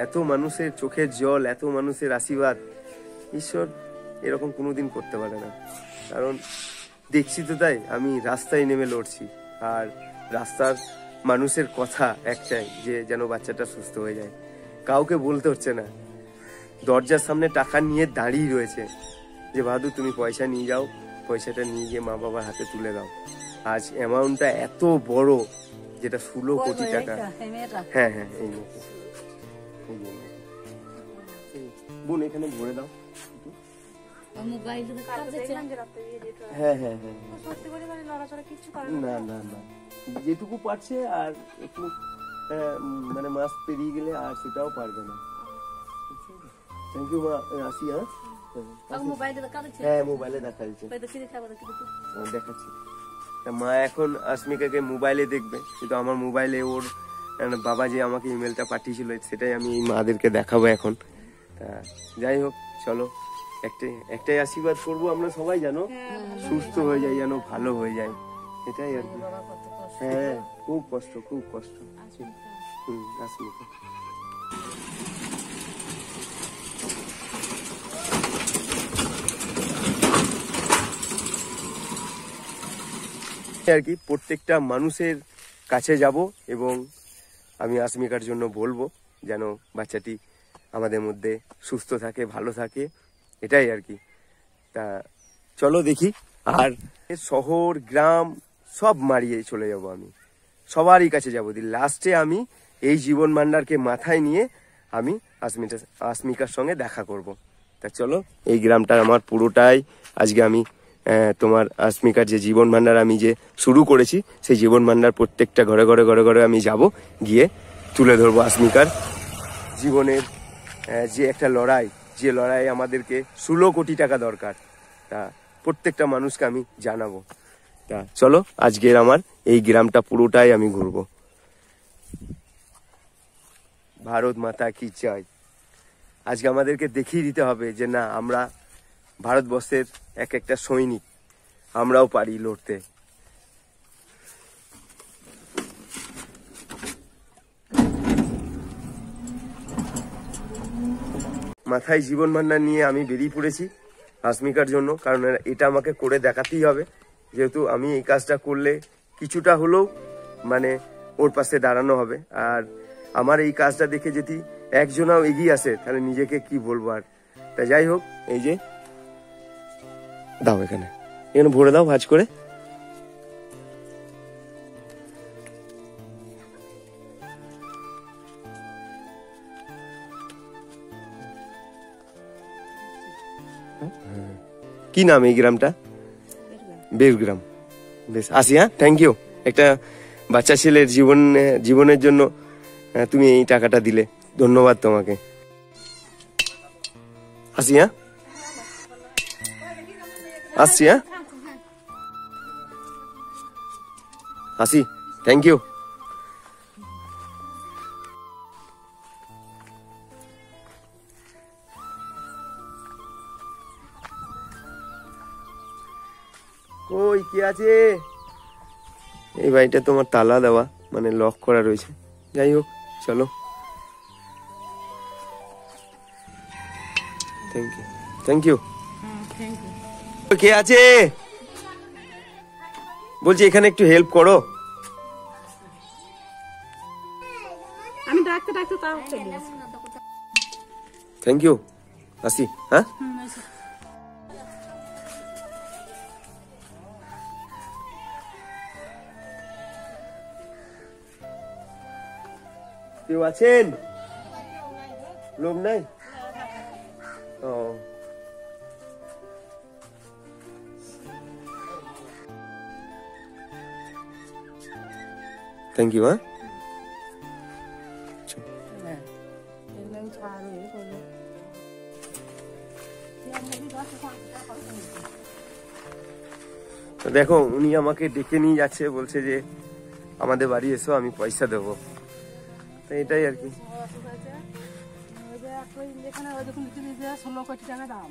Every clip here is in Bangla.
এত মানুষের চোখের জল, এত মানুষের আশীর্বাদ ঈশ্বর এরকম কোনোদিন করতে পারে না। কারণ দেখছি তো, তাই আমি রাস্তায় নেমে লড়ছি। আর রাস্তার মানুষের কথা একটাই, যে যেন বাচ্চাটা সুস্থ হয়ে যায়। কাউকে বলতে হচ্ছে না, দরজার সামনে টাকা নিয়ে দাঁড়িয়ে রয়েছে যে বাহাদুর তুমি পয়সা নিয়ে যাও, পয়সাটা নিয়ে গিয়ে মা বাবার হাতে তুলে দাও। আজ অ্যামাউন্টটা এত বড়, যেটা 16 কোটি টাকা। হ্যাঁ হ্যাঁ, এই বোন এখানে ভরে দাও। হ্যাঁ হ্যাঁ হ্যাঁ, না না না, যেটুকু পারছে আর একটু মানে মাস পেরিয়ে গেলে আর সেটাও পারবে না। থ্যাংক ইউ মা, আসি। হ্যাঁ মোবাইলে দেখা যাচ্ছে, দেখাচ্ছি। মা এখন আসমিকাকে মোবাইলে দেখবে, কিন্তু আমার মোবাইলে ওর বাবা যে আমাকে ইমেলটা পাঠিয়েছিল সেটাই আমি মাদেরকে দেখাবো এখন। তা যাই হোক, চলো একটাই আশীর্বাদ করবো আমরা সবাই, যেন সুস্থ হয়ে যায়, যেন ভালো হয়ে যায়, এটাই আর কি। হ্যাঁ খুব কষ্ট, খুব কষ্ট। আসমিকা আর কি, প্রত্যেকটা মানুষের কাছে যাব এবং আমি আসমিকার জন্য বলবো যেন বাচ্চাটি আমাদের মধ্যে সুস্থ থাকে, ভালো থাকে, এটাই আর কি। তা চলো দেখি। আর শহর গ্রাম সব মারিয়ে চলে যাব, আমি সবারই কাছে যাবো। লাস্টে আমি এই জীবন ভান্ডারকে মাথায় নিয়ে আমি আসমিকার সঙ্গে দেখা করব। তা চলো, এই গ্রামটা আমার পুরোটাই আজকে আমি তোমার আসমিকার যে জীবন ভান্ডার আমি যে শুরু করেছি, সেই জীবন ভান্ডার প্রত্যেকটা ঘরে ঘরে ঘরে ঘরে আমি যাব, গিয়ে তুলে ধরবো আসমিকার জীবনের যে একটা লড়াই, যে লড়াই আমাদেরকে 16 কোটি টাকা দরকার, তা প্রত্যেকটা মানুষকে আমি জানাবো। তা চলো, আজকের আমার এই গ্রামটা পুরোটাই আমি ঘুরবো। ভারত মাতা কি জয়। আজকে আমাদেরকে দেখিয়ে দিতে হবে যে না, আমরা ভারতবর্ষের এক একটা সৈনিক, আমরাও পারি লড়তে। মাথায় জীবন ভান্ডার নিয়ে আমি বেরিয়ে পড়েছি আসমিকার জন্য, কারণ এটা আমাকে করে দেখাতেই হবে। যেহেতু আমি এই কাজটা করলে কিছুটা হলেও মানে ওর পাশে দাঁড়ানো হবে। আর আমার এই কাজটা দেখে যদি একজনাও এগিয়ে আসে, তাহলে নিজেকে কি বলবো আর। তা যাই হোক, এই যে দাও, এখানে ভরে দাও ভাঁজ করে। কি নাম এই গ্রামটা? বেরগ্রাম। বেশ, আসি। হ্যাঁ, থ্যাংক ইউ। একটা বাচ্চা ছেলের জীবনের জন্য তুমি এই টাকাটা দিলে, ধন্যবাদ তোমাকে। আসি। হ্যাঁ, আসছি। হ্যাঁ, আসি, থ্যাংক ইউ। ওই কি আছে? এই বাড়িটা তোমার তালা দেওয়া, মানে লক করা রয়েছে। যাই হোক, চলো। Thank you, thank you. কে আছে বলছি, এখানে একটু হেল্প করো। আমি ডাকতে ডাকতে তাও চলে আসি। থ্যাংক ইউ, আসি। হ্যাঁ, কেউ আছেন? লোক নাই? ও, থ্যাংক ইউ। হ্যাঁ, দেখো, উনি আমাকে ডেকে নিয়ে যাচ্ছে, বলছে যে আমাদের বাড়ি এসো, আমি পয়সা দেবো। তো এটাই আর কি। 16 কোটি টাকা দাম,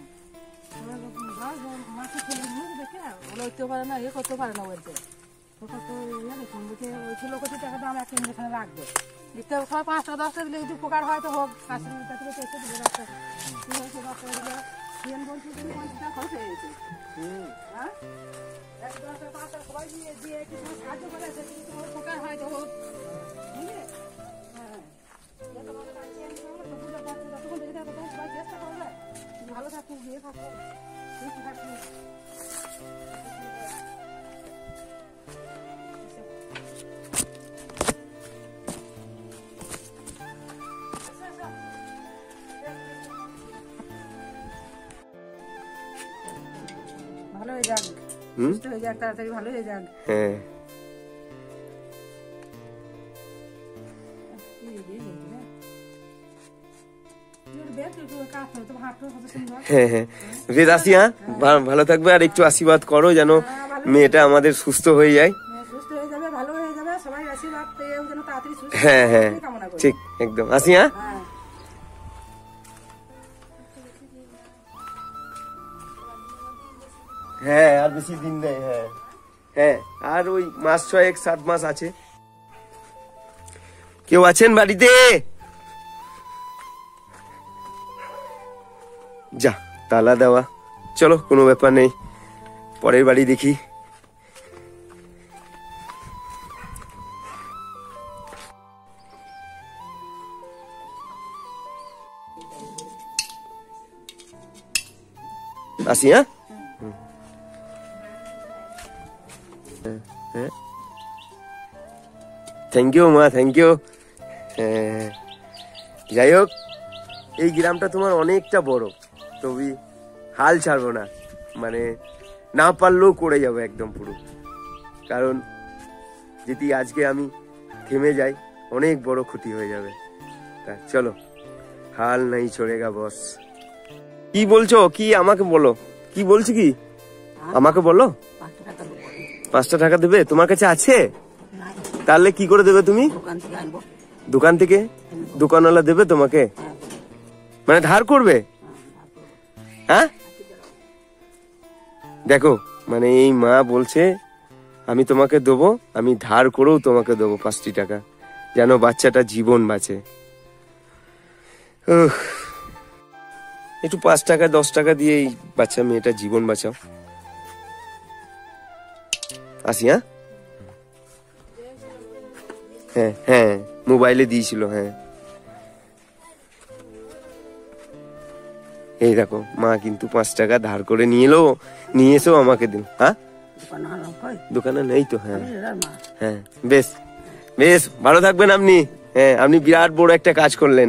মাছের ছেলে দেখে লড়তে পারে না, ইয়ে করতে পারে না বলছে। 16 কোটি টাকা দাম একটা ইঞ্জেকশনে রাখবে। দিতে হবে সবাই 5 টাকা 10 টাকা দিলে যদি উপকার হয় তো হোক। 5 টাকা থেকে এসে দিলে 10 টাকা কি হয়েছে 10 টাকা দিলে সিএন বলছি তুমি 50 টাকা খরচ হয়ে গেছে। হ্যাঁ 1 10 টাকা 5 টাকা সবাই দিয়ে দিয়ে কিছু সাহায্য করে যদি তোমার উপকার হয় তো হোক। বুঝলে? হ্যাঁ যে তোমাদের কাছে আমি তো বুঝতে পারছি যতক্ষণ দেখে থাকো তখন সবাই চেষ্টা করবে ভালো থাকো বিয়ে থাকো ঠিক থাকো। ভালো হয়ে যাক, সুস্থ হয়ে যাক, তাড়াতাড়ি ভালো হয়ে যাক। হ্যাঁ হ্যাঁ হ্যাঁ বেশ আসি। হ্যাঁ ভালো থাকবে আর একটু আশীর্বাদ করো যেন মেয়েটা আমাদের সুস্থ হয়ে যায়। সুস্থ হয়ে যাবে, ভালো হয়ে যাবে, সবাই আশীর্বাদ পেয়েও যেন তাড়াতাড়ি সুস্থ হ্যাঁ হ্যাঁ কামনা করি। ঠিক একদম আসি। হ্যাঁ হ্যাঁ আর বেশি দিন নেই। হ্যাঁ হ্যাঁ আর ওই মাস 6-7 মাস আছে। কেউ আছেন বাড়িতে? যা তালা দেওয়া, চলো কোনো ব্যাপার নেই, পরের বাড়ি দেখি। আসি। হ্যাঁ থ্যাংক ইউ মা, থ্যাংক ইউ। যাই হোক এই গ্রামটা তোমার অনেকটা বড়, তবে হাল ছাড়বো না, মানে না পারলেও করে যাবো একদম পুরো। কারণ যদি আজকে আমি থেমে যাই অনেক বড় ক্ষতি হয়ে যাবে। তা চলো, হাল নাই ছোড়েগা বস। কি বলছো? কি আমাকে বলো, কি বলছি? কি আমাকে বলো? 5টা টাকা দেবে? তোমার কাছে আছে? তাহলে কি করে দেবে তুমি? দোকান থেকে? দোকানওয়ালা দেবে তোমাকে? মানে ধার করবে? হ্যাঁ দেখো, মানে এই মা বলছে আমি তোমাকে দেবো, আমি ধার করেও তোমাকে দেবো 5টি টাকা, যেন বাচ্চাটা জীবন বাঁচে। একটু 5 টাকা 10 টাকা দিয়ে এই বাচ্চা মেয়েটা জীবন বাঁচাও। আসি। হ্যাঁ হ্যাঁ হ্যাঁ মোবাইলে দিয়েছিল। হ্যাঁ এই দেখো মা কিন্তু 5 টাকা ধার করে নিয়ে এসো আমাকে দিন। হ্যাঁ দোকানে নেই তো। হ্যাঁ হ্যাঁ বেশ বেশ ভালো থাকবেন আপনি। হ্যাঁ আপনি বিরাট বড় একটা কাজ করলেন।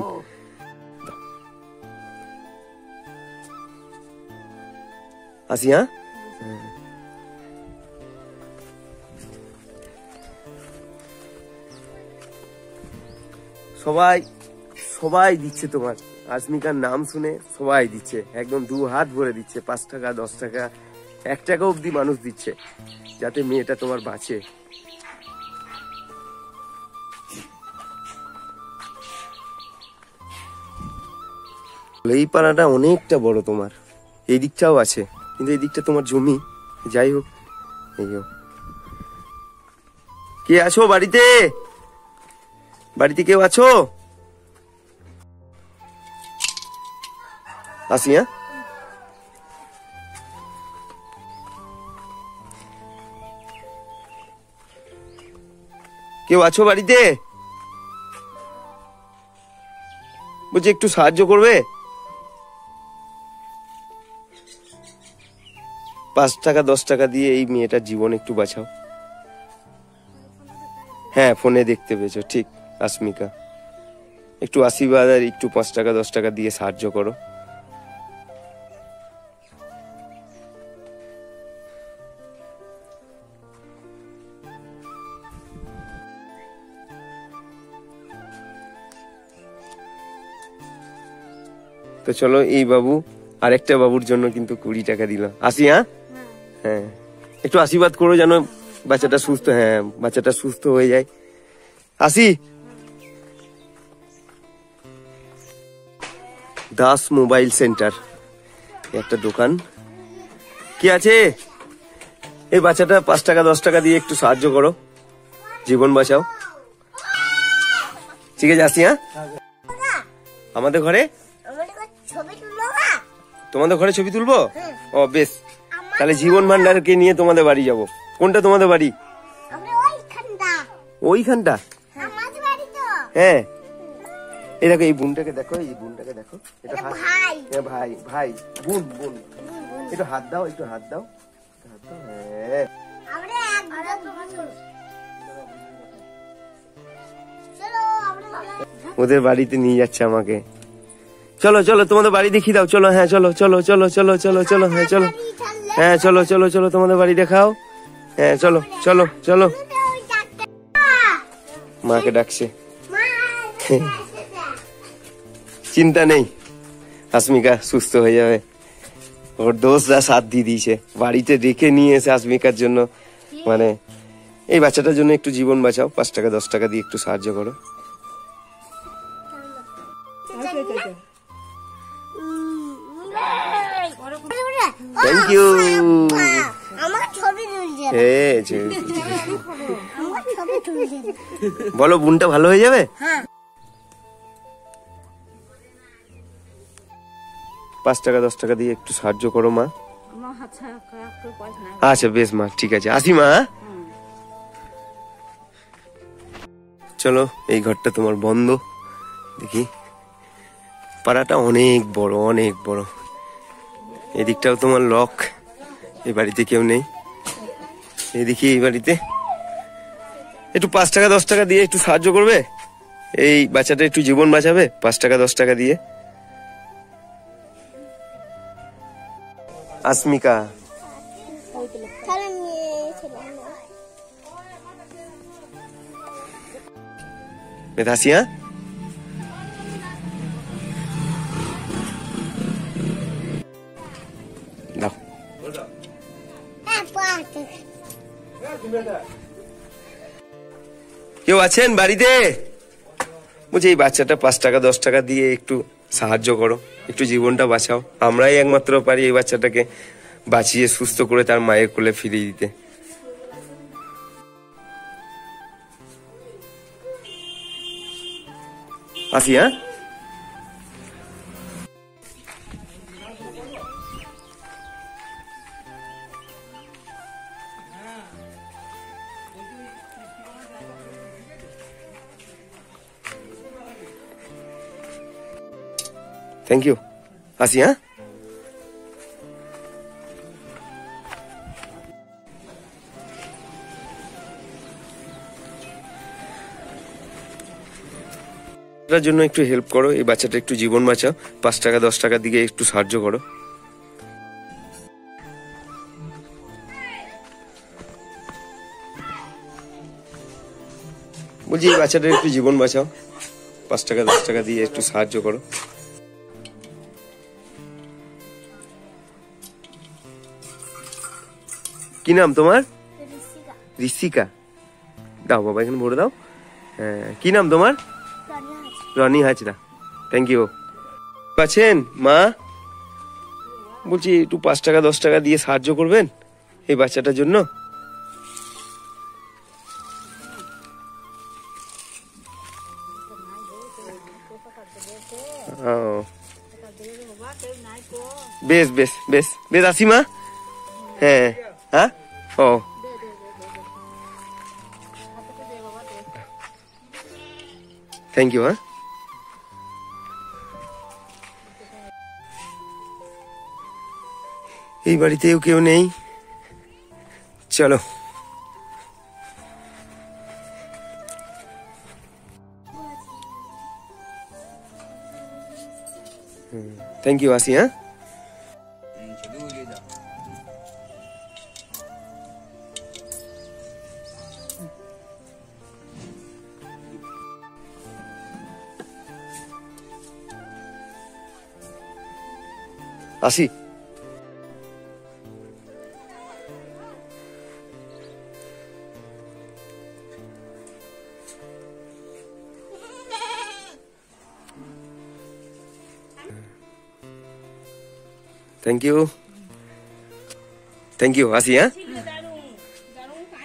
আসি। হ্যাঁ সবাই সবাই দিচ্ছে তোমার আসমিকার নাম শুনে, সবাই দিচ্ছে, একদম 2 হাত ভরে দিচ্ছে। 5 টাকা 10 টাকা 1 টাকা অব্দি মানুষ দিচ্ছে, যাতে মেয়েটা তোমার বাঁচে। এই পাড়াটা অনেকটা বড় তোমার, এই দিকটাও আছে, কিন্তু এই দিকটা তোমার জমি। যাই হোক, এই হোক। কে আছো বাড়িতে? বাড়িতে কেউ আছো? আসি। হ্যাঁ কেউ আছো বাড়িতে? বলছি একটু সাহায্য করবে? 5 টাকা 10 টাকা দিয়ে এই মেয়েটার জীবন একটু বাঁচাও। হ্যাঁ ফোনে দেখতে পেয়েছো, ঠিক আসমিকা। একটু আশীর্বাদ আর একটু 5 টাকা 10 টাকা দিয়ে সাহায্য করো। তো চলো, এই বাবু আরেকটা বাবুর জন্য কিন্তু 20 টাকা দিল। আসি। হ্যাঁ হ্যাঁ একটু আশীর্বাদ করো যেন বাচ্চাটা সুস্থ, হ্যাঁ বাচ্চাটা সুস্থ হয়ে যায়। আসি। দাস মোবাইল সেন্টার একটা দোকান। কি আছে? এই বাচ্চাটা 5 টাকা 10 টাকা দিয়ে একটু সাহায্য করো, জীবন বাঁচাও। ঠিক আছে, আসি। হ্যাঁ, আমাদের ঘরে তোমাদের ঘরে ছবি তুলবো? ও বেশ, তাহলে জীবন ভান্ডারকে নিয়ে তোমাদের বাড়ি যাব। কোনটা তোমাদের বাড়ি? ওইখানটা? হ্যাঁ, এই দেখো, এই বোনটাকে দেখো, এই বোনটাকে দেখো, এটা ভাই। ভাই ভাই বোন বোন, একটু হাত দাও, একটু হাত দাও। হ্যাঁ, ওদের বাড়িতে নিয়ে যাচ্ছে আমাকে। চলো চলো, তোমাদের বাড়ি দেখিয়ে দাও। চলো, হ্যাঁ চলো চলো চলো চলো চলো চলো, হ্যাঁ চলো, হ্যাঁ চলো চলো চলো, তোমাদের বাড়ি দেখাও। হ্যাঁ চলো চলো চলো, মাকে ডাকছে। চিন্তা নেই, আসমিকা সুস্থ হয়ে যাবে। ওর দোষরা সাথ দিয়ে দিয়েছে, বাড়িতে ডেকে নিয়ে এসে আসমিকার জন্য, মানে এই বাচ্চাটার জন্য একটু জীবন বাঁচাও, 5 টাকা 10 টাকা দিয়ে একটু সাহায্য করো। Thank you. বলো, বোনটা ভালো হয়ে যাবে? 5 টাকা 10 টাকা দিয়ে একটু সাহায্য করো মা। আচ্ছা বেশ মা, ঠিক আছে, আসি মা। চলো, এই ঘরটা তোমার বন্ধ। দেখি, পাড়াটা অনেক বড়, অনেক বড়। এদিকটাও তোমার লক, এই বাড়িতে কেউ নেই। এদিকে এই বাড়িতে একটু 5 টাকা 10 টাকা দিয়ে একটু সাহায্য করবে, এই বাচ্চাটা একটু জীবন বাঁচাবে 5 টাকা 10 টাকা দিয়ে। আসমিকা, মেধাসিয়া, দাও। কেউ আছেন বাড়িতে? বলছি, এই বাচ্চাটা 5 টাকা 10 টাকা দিয়ে একটু সাহায্য করো, একটু জীবনটা বাঁচাও। আমরাই একমাত্র পারি এই বাচ্চাটাকে বাঁচিয়ে সুস্থ করে তার মায়ের কোলে ফিরিয়ে দিতে। আসি। হ্যাঁ, থ্যাংক ইউ, আসি। হ্যাঁ, এটার জন্য একটু হেল্প করো, এই বাচ্চাটা একটু জীবন বাঁচাও, 5 টাকা 10 টাকা দিকে একটু সাহায্য করো। বলছি, এই বাচ্চাটার একটু জীবন বাঁচাও, 5 টাকা 10 টাকা দিয়ে একটু সাহায্য করো। কি নাম তোমার? ঋষিকা। দাও বাবা, এখানে ভরে দাও। হ্যাঁ, কি নাম তোমার? রনি হাজরা। Thank you. আছেন মা? বলছি, একটু 5 টাকা 10 টাকা দিয়ে সাহায্য করবেন এই বাচ্চাটার জন্য। বেশ বেশ বেশ বেশ, আসি মা। হ্যাঁ হ্যাঁ, ও থ্যাংক ইউ। হ্যাঁ, এই বাড়িতেও কেউ নেই, চলো। থ্যাংক ইউ, আসি। হ্যাঁ, আসি। থ্যাংক ইউ, থ্যাংক ইউ, আসি। হ্যাঁ,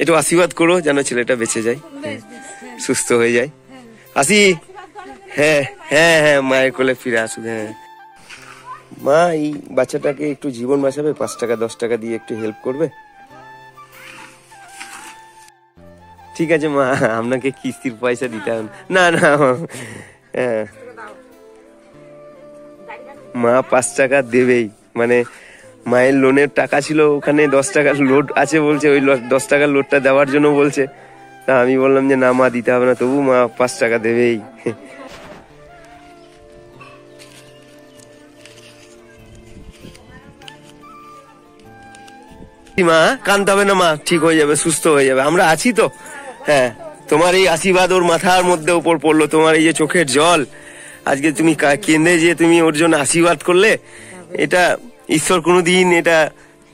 একটু আশীর্বাদ করো যেন ছেলেটা বেঁচে যায়, সুস্থ হয়ে যায়। আসি। হ্যাঁ হ্যাঁ হ্যাঁ, মায়ের কোলে ফিরে আসুক। হ্যাঁ মা, এই বাচ্চাটাকে একটু জীবন বাঁচাবে, 5 টাকা 10 টাকা দিয়ে একটু হেল্প করবে? ঠিক আছে মা, আপনাকে কিস্তির পয়সা দিতে হবে না। না হ্যাঁ, মা 5 টাকা দেবেই, মানে মায়ের লোনের টাকা ছিল, ওখানে 10 টাকার লোড আছে বলছে, ওই 10 টাকার লোডটা দেওয়ার জন্য বলছে। তা আমি বললাম যে না মা, দিতে হবে না, তবু মা 5 টাকা দেবেই। মা কাঁদতে হবে না মা, ঠিক হয়ে যাবে, সুস্থ হয়ে যাবে, আমরা আছি তো। হ্যাঁ, তোমার এই আশীর্বাদ ওর মাথার মধ্যে উপর পড়লো, তোমার এই যে চোখের জল, আজকে তুমি কেঁদে যে তুমি ওর জন্য আশীর্বাদ করলে, এটা ঈশ্বর কোনোদিন এটা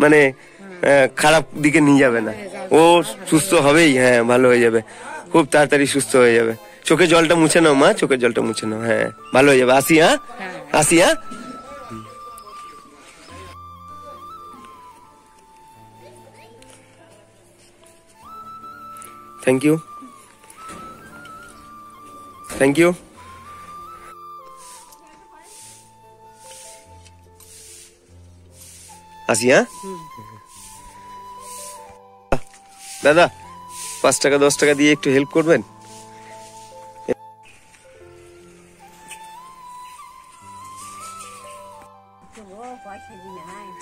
মানে খারাপ দিকে নিয়ে যাবে না। ও সুস্থ হবেই, হ্যাঁ ভালো হয়ে যাবে, খুব তাড়াতাড়ি সুস্থ হয়ে যাবে। চোখের জলটা মুছে নাও মা, চোখের জলটা মুছে নাও, হ্যাঁ ভালো হয়ে যাবে। আসি হ্যাঁ, আসি হ্যাঁ। Thank you, thank you. আসি হ্যাঁ। দাদা 5 টাকা 10 টাকা দিয়ে একটু হেল্প করবেন?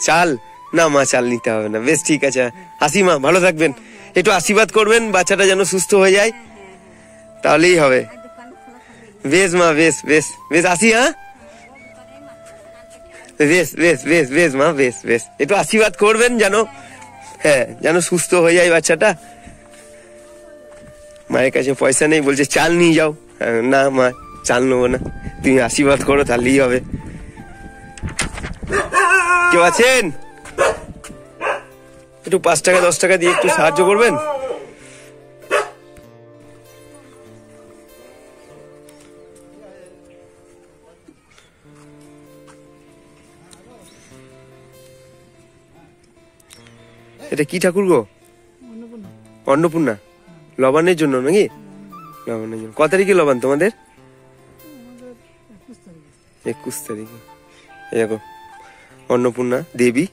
চাল না মা, চাল নিতে হবে না, বেশ ঠিক আছে। আসি মা, ভালো থাকবেন, একটু আশীর্বাদ করবেন বাচ্চাটা যেন সুস্থ হয়ে যায়, তাহলেই হবে। বেশ মা, বেশ বেশ বেশ, আসি হ্যাঁ। বেশ বেশ বেশ বেশ মা, বেশ বেশ, একটু আশীর্বাদ করবেন যেন, হ্যাঁ যেন সুস্থ হয়ে যায় বাচ্চাটা। মায়ের কাছে পয়সা নেই, বলছে চাল নিয়ে যাও। না মা, চাল নেবো না, তুমি আশীর্বাদ করো তাহলেই হবে। কেউ আছেন? একটু 5 টাকা 10 টাকা দিয়ে একটু সাহায্য করবেন? এটা কি ঠাকুর গো? অন্নপূর্ণা। লবণের জন্য নাকি? লবণের জন্য। কত তারিখে লবণ তোমাদের? 21 তারিখে। দেখো অন্নপূর্ণা দেবী।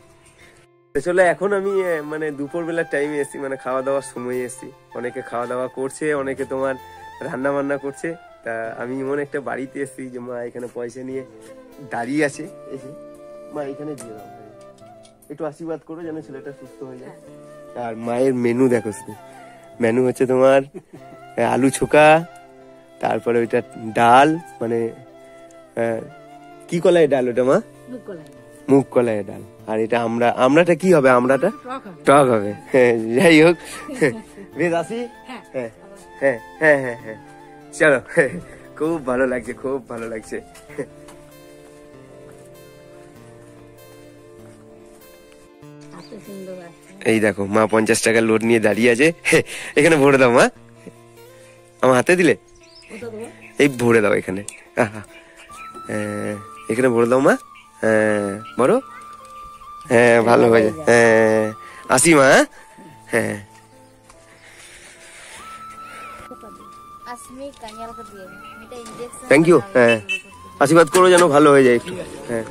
চলো, এখন আমি মানে দুপুর বেলার টাইমে এসেছি, মানে খাওয়া দাওয়ার সময় এসেছি। অনেকে খাওয়া দাওয়া করছে, অনেকে তোমার রান্না বান্না করছে। তা আমি এমন একটা বাড়িতে এসেছি যে মা এখানে পয়সা নিয়ে দাঁড়িয়ে আছে। এসে মা এখানে দিয়ে দাও, একটু আশীর্বাদ করো যেন ছেলেটা সুস্থ হয়ে যায়। আর মায়ের মেনু দেখো, মেনু হচ্ছে তোমার আলু ছোকা, তারপরে ওইটা ডাল, মানে কি কলাই ডাল ওটা মা? মুগ কলাই ডাল। আর এটা আমরাটা কি হবে? আমরাটা টক হবে। যাই হোক, বেশ আসি। হ্যাঁ হ্যাঁ হ্যাঁ হ্যাঁ হ্যাঁ, চলো, খুব ভালো লাগছে, খুব ভালো লাগছে। এই দেখো মা 50 টাকার লোড নিয়ে দাঁড়িয়ে আছে, এখানে ভরে দাও মা, আমার হাতে দিলে, এই ভরে দাও এখানে, এখানে ভরে দাও মা। হ্যাঁ বলো, হ্যাঁ ভালো হয়ে যায়। হ্যাঁ আসি মা। হ্যাঁ থ্যাংক ইউ। হ্যাঁ আশীর্বাদ করো যেন ভালো হয়ে যায় একটু। হ্যাঁ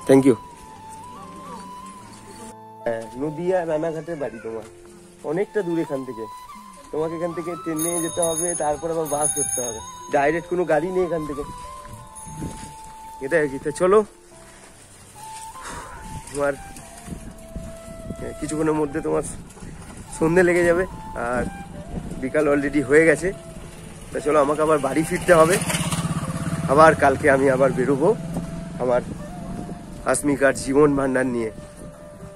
থ্যাংক ইউ। হ্যাঁ, নদিয়া রানাঘাটের বাড়ি তোমার, অনেকটা দূর এখান থেকে। তোমাকে এখান থেকে ট্রেন নিয়ে যেতে হবে, তারপর আবার বাস ধরতে হবে, ডাইরেক্ট কোনো গাড়ি নেই এখান থেকে। এটা আর কি। চলো, তোমার কিছুক্ষণের মধ্যে তোমার সন্ধে লেগে যাবে, আর বিকাল অলরেডি হয়ে গেছে। তা চলো, আমাকে আবার বাড়ি ফিরতে হবে। আবার কালকে আমি আবার বেরোবো আমার আসমিকার জীবন ভান্ডার নিয়ে,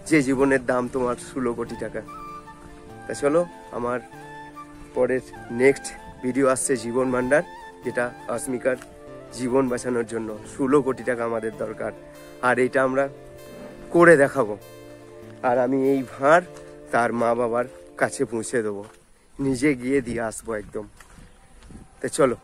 যে জীবনের দাম তোমার 16 কোটি টাকা। তা চলো, আমার পরের নেক্সট ভিডিও আসছে জীবন ভান্ডার, যেটা আসমিকার জীবন বাঁচানোর জন্য 16 কোটি টাকা আমাদের দরকার, আর এটা আমরা করে দেখাবো। আর আমি এই ভাঁড় তার মা বাবার কাছে পৌঁছে দেবো, নিজে গিয়ে দিয়ে আসবো একদম। তা চলো।